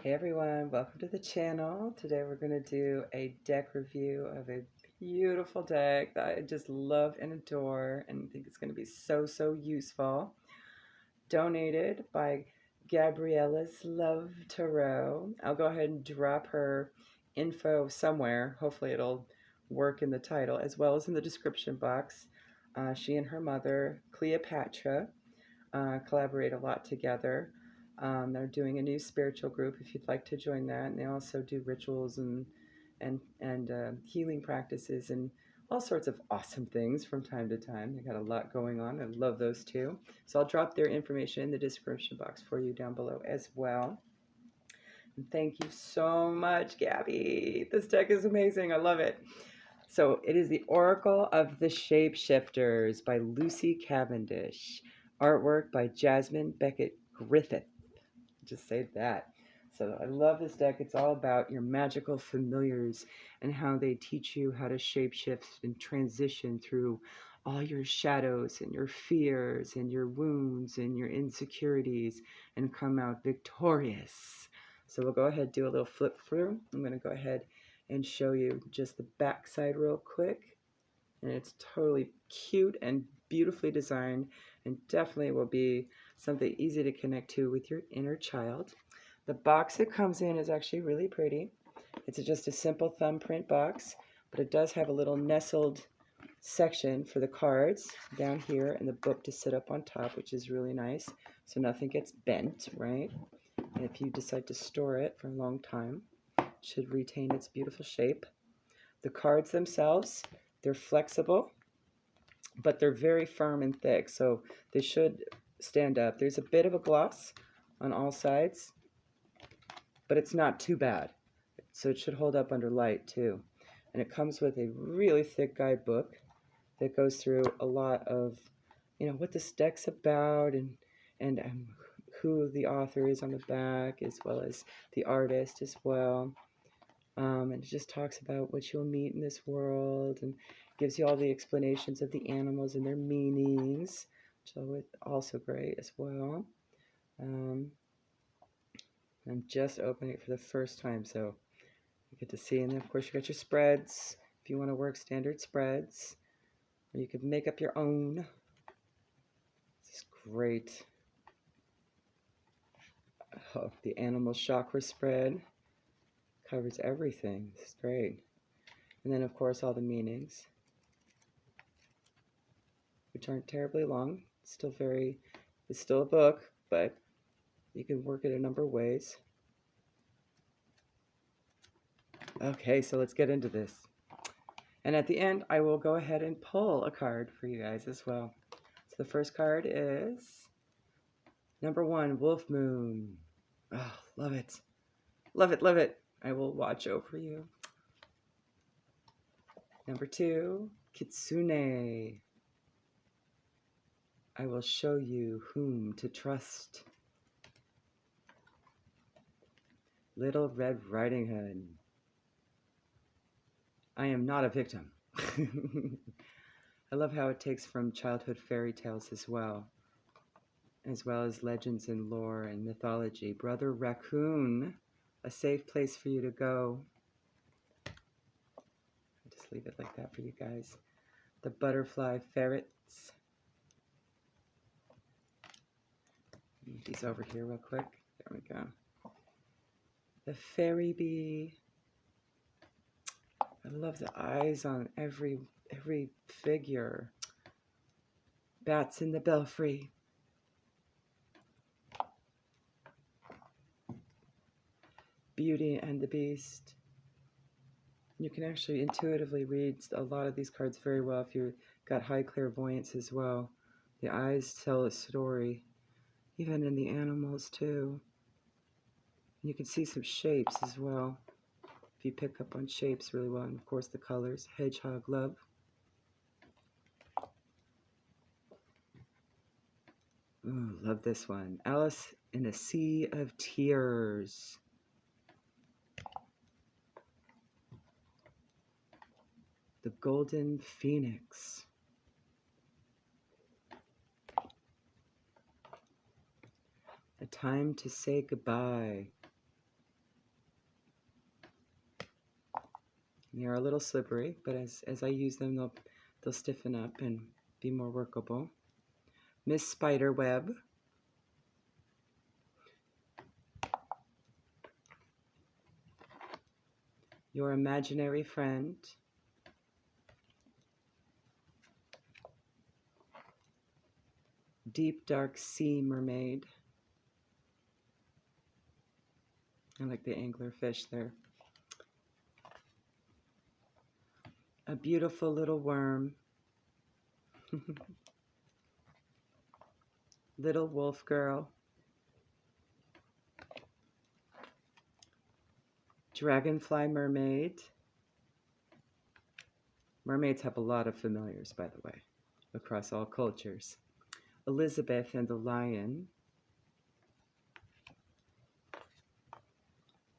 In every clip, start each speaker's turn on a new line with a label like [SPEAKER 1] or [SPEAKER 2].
[SPEAKER 1] Hey everyone, welcome to the channel. Today we're going to do a deck review of a beautiful deck that I just love and adore and think it's going to be so useful. Donated by Gabriella's Love Tarot. I'll go ahead and drop her info somewhere. Hopefully it'll work in the title as well as in the description box. She and her mother, Cleopatra, collaborate a lot together. They're doing a new spiritual group if you'd like to join that. And they also do rituals and healing practices and all sorts of awesome things from time to time. They got a lot going on. I love those two. So I'll drop their information in the description box for you down below as well. And thank you so much, Gabby. This deck is amazing. I love it. So it is the Oracle of the Shapeshifters by Lucy Cavendish. Artwork by Jasmine Beckett Griffith. Just say that. So I love this deck. It's all about your magical familiars and how they teach you how to shapeshift and transition through all your shadows and your fears and your wounds and your insecurities and come out victorious. So we'll go ahead and do a little flip through. I'm going to go ahead and show you just the back side real quick. And it's totally cute and beautifully designed and definitely will be something easy to connect to with your inner child. The box it comes in is actually really pretty. It's just a simple thumbprint box, but it does have a little nestled section for the cards down here and the book to sit up on top, which is really nice, so nothing gets bent, right? And if you decide to store it for a long time, it should retain its beautiful shape. The cards themselves, they're flexible, but they're very firm and thick, so they should stand up. There's a bit of a gloss on all sides, but it's not too bad. So it should hold up under light too. And it comes with a really thick guidebook that goes through a lot of, what this deck's about and who the author is on the back, as well as the artist as well. And it just talks about what you'll meet in this world and gives you all the explanations of the animals and their meanings, which is also great as well. I'm just opening it for the first time, so you get to see. And then, of course, you got your spreads if you want to work standard spreads, or you could make up your own. This is great. Oh, the animal chakra spread covers everything. This is great. And then, of course, all the meanings, which aren't terribly long. It's still a book, but you can work it a number of ways. Okay, so let's get into this. And at the end, I will go ahead and pull a card for you guys as well. So the first card is number 1, Wolf Moon. Oh, love it. Love it, love it. I will watch over you. Number 2, Kitsune. I will show you whom to trust. Little Red Riding Hood. I am not a victim. I love how it takes from childhood fairy tales as well as legends and lore and mythology. Brother Raccoon, a safe place for you to go. I'll just leave it like that for you guys. The Butterfly Ferrets. Move these over here real quick. There we go. The Fairy Bee. I love the eyes on every figure. Bats in the Belfry. Beauty and the Beast. You can actually intuitively read a lot of these cards very well if you've got high clairvoyance as well. The eyes tell a story, even in the animals too. And you can see some shapes as well, if you pick up on shapes really well. And of course the colors. Hedgehog Love. Ooh, love this one. Alice in a Sea of Tears. The Golden Phoenix. A Time to Say Goodbye. They're a little slippery, but as I use them, they'll stiffen up and be more workable. Miss Spiderweb. Your imaginary friend. Deep dark sea mermaid. I like the anglerfish there. A beautiful little worm. Little wolf girl. Dragonfly mermaid. Mermaids have a lot of familiars, by the way, across all cultures. Elizabeth and the lion.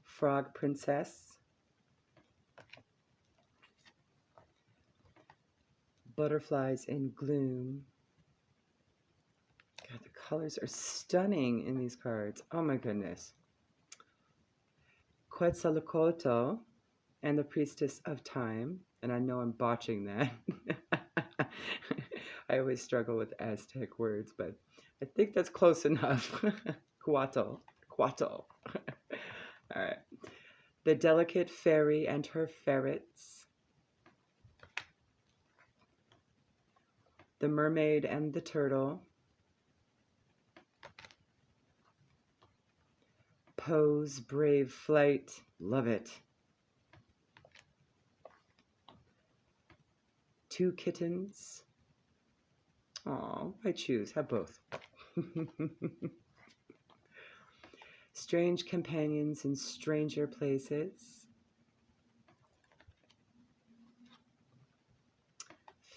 [SPEAKER 1] Frog princess. Butterflies in gloom. God, the colors are stunning in these cards. Oh my goodness. Quetzalcoatl and the priestess of time. And I know I'm botching that. I always struggle with Aztec words, but I think that's close enough. Cuatl. All right. The delicate fairy and her ferrets. The mermaid and the turtle. Poe's brave flight. Love it. Two kittens. Oh, I choose. Have both. Strange companions in stranger places.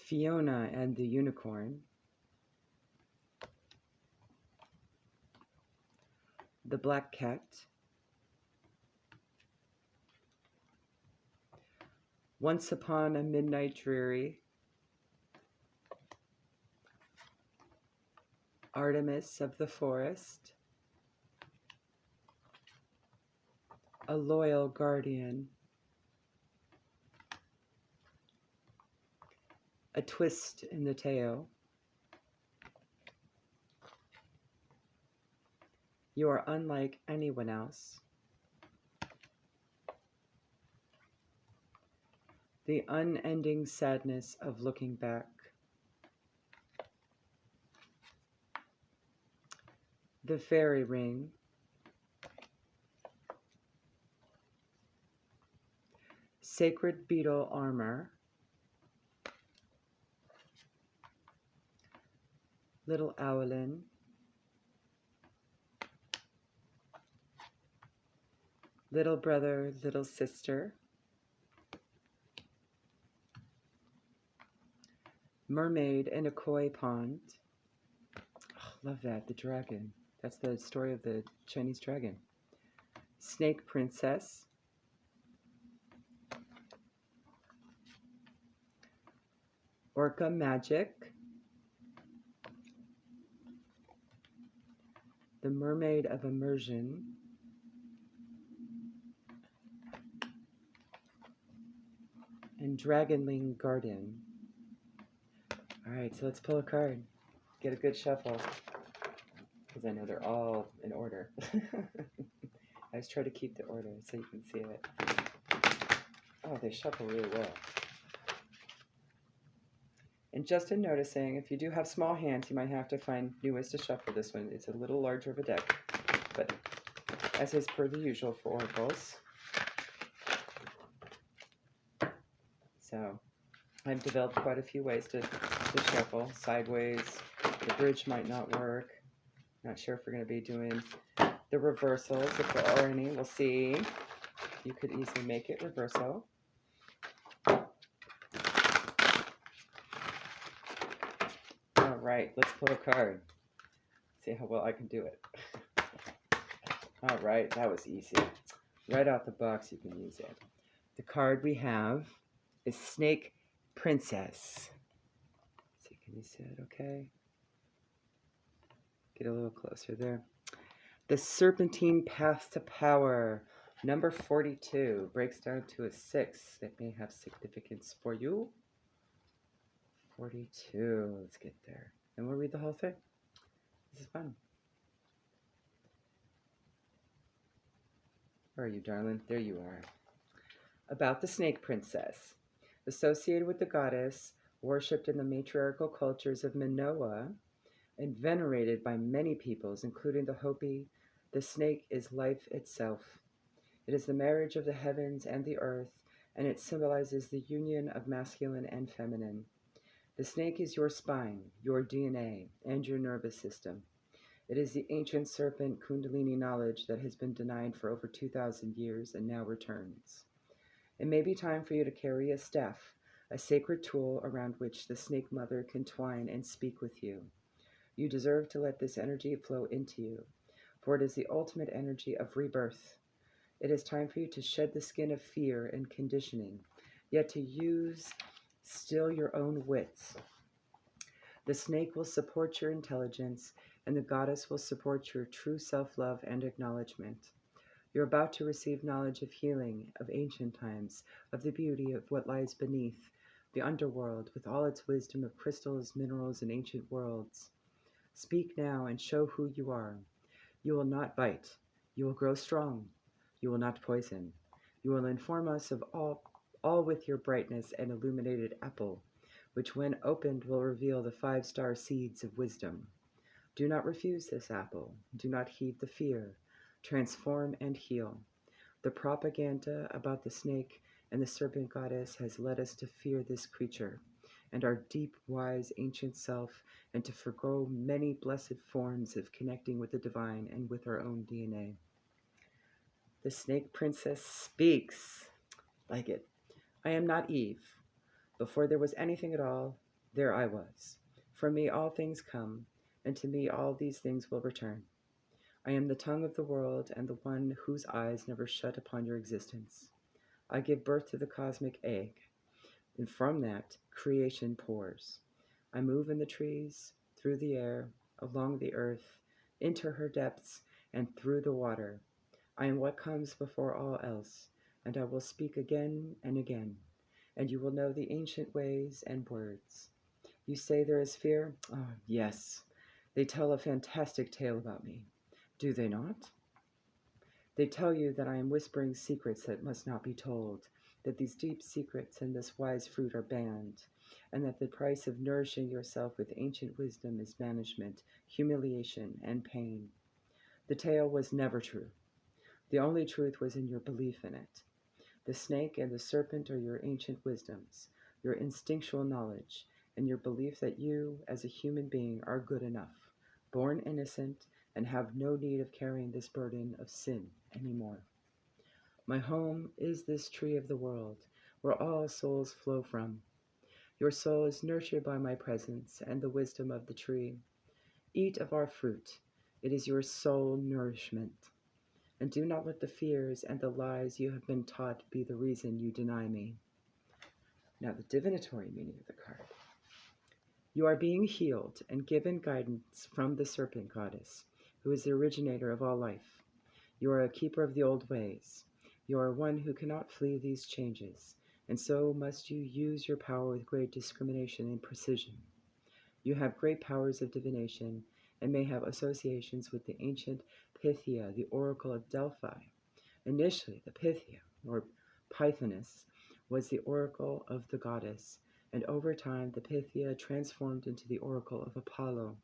[SPEAKER 1] Fiona and the unicorn. The black cat. Once upon a midnight dreary. Artemis of the forest. A loyal guardian. A twist in the tale. You are unlike anyone else. The unending sadness of looking back. The fairy ring. Sacred beetle armor. Little owlin. Little brother, little sister. Mermaid in a koi pond. Oh, love that, the dragon. That's the story of the Chinese dragon. Snake princess. Orca magic. The mermaid of immersion. And dragonling garden. All right, so let's pull a card. Get a good shuffle, because I know they're all in order. I always try to keep the order so you can see it. Oh, they shuffle really well. And just in noticing, if you do have small hands, you might have to find new ways to shuffle this one. It's a little larger of a deck, but as is per the usual for oracles. So I've developed quite a few ways to shuffle. Sideways, the bridge might not work. Not sure if we're going to be doing the reversals. If there are any, we'll see. You could easily make it reversal. All right, let's pull a card. See how well I can do it. All right, that was easy. Right out the box, you can use it. The card we have is Snake Princess. Let's see, can you see it okay? Get a little closer there. The serpentine path to power. Number 42 breaks down to a 6 that may have significance for you. 42, let's get there. And we'll read the whole thing. This is fun. Where are you, darling? There you are. About the snake princess. Associated with the goddess, worshipped in the matriarchal cultures of Minoa, and venerated by many peoples, including the Hopi, the snake is life itself. It is the marriage of the heavens and the earth, and it symbolizes the union of masculine and feminine. The snake is your spine, your DNA, and your nervous system. It is the ancient serpent Kundalini knowledge that has been denied for over 2,000 years and now returns. It may be time for you to carry a staff, a sacred tool around which the snake mother can twine and speak with you. You deserve to let this energy flow into you, for it is the ultimate energy of rebirth. It is time for you to shed the skin of fear and conditioning, yet to use still your own wits. The snake will support your intelligence, and the goddess will support your true self-love and acknowledgement. You're about to receive knowledge of healing, of ancient times, of the beauty of what lies beneath, the underworld with all its wisdom of crystals, minerals, and ancient worlds. Speak now and show who you are. You will not bite. You will grow strong. You will not poison. You will inform us of all with your brightness and illuminated apple, which when opened will reveal the 5-star seeds of wisdom. Do not refuse this apple. Do not heed the fear. Transform and heal. The propaganda about the snake and the serpent goddess has led us to fear this creature and our deep, wise, ancient self, and to forgo many blessed forms of connecting with the divine and with our own DNA. The snake princess speaks. Like it. I am not Eve. Before there was anything at all, there I was. From me all things come, and to me all these things will return. I am the tongue of the world and the one whose eyes never shut upon your existence. I give birth to the cosmic egg, and from that, creation pours. I move in the trees, through the air, along the earth, into her depths, and through the water. I am what comes before all else, and I will speak again and again, and you will know the ancient ways and words. You say there is fear? Oh, yes. They tell a fantastic tale about me. Do they not? They tell you that I am whispering secrets that must not be told, that these deep secrets and this wise fruit are banned, and that the price of nourishing yourself with ancient wisdom is banishment, humiliation, and pain. The tale was never true. The only truth was in your belief in it. The snake and the serpent are your ancient wisdoms, your instinctual knowledge, and your belief that you, as a human being, are good enough, born innocent, and have no need of carrying this burden of sin anymore. My home is this tree of the world, where all souls flow from. Your soul is nurtured by my presence and the wisdom of the tree. Eat of our fruit. It is your soul nourishment. And do not let the fears and the lies you have been taught be the reason you deny me. Now the divinatory meaning of the card. You are being healed and given guidance from the serpent goddess, who is the originator of all life. You are a keeper of the old ways. You are one who cannot flee these changes, and so must you use your power with great discrimination and precision. You have great powers of divination, and may have associations with the ancient Pythia, the oracle of Delphi. Initially, the Pythia, or Pythoness, was the oracle of the goddess, and over time the Pythia transformed into the oracle of Apollo.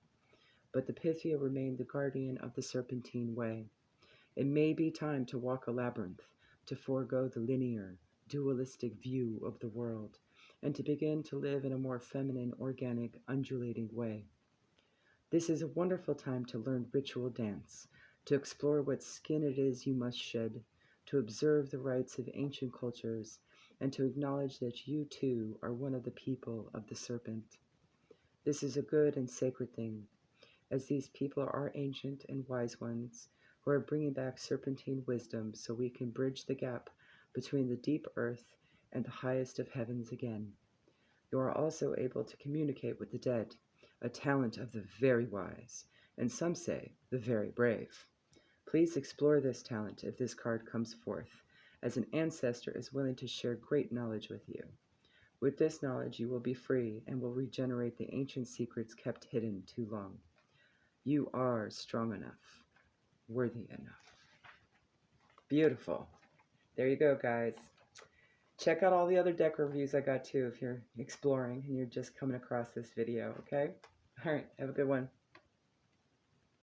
[SPEAKER 1] But the Pythia remained the guardian of the serpentine way. It may be time to walk a labyrinth, to forego the linear, dualistic view of the world, and to begin to live in a more feminine, organic, undulating way. This is a wonderful time to learn ritual dance, to explore what skin it is you must shed, to observe the rites of ancient cultures, and to acknowledge that you too are one of the people of the serpent. This is a good and sacred thing, as these people are ancient and wise ones who are bringing back serpentine wisdom so we can bridge the gap between the deep earth and the highest of heavens again. You are also able to communicate with the dead, a talent of the very wise, and some say the very brave. Please explore this talent if this card comes forth, as an ancestor is willing to share great knowledge with you. With this knowledge, you will be free and will regenerate the ancient secrets kept hidden too long. You are strong enough, worthy enough. Beautiful. There you go, guys. Check out all the other deck reviews I got too if you're exploring and you're just coming across this video, okay? All right, have a good one.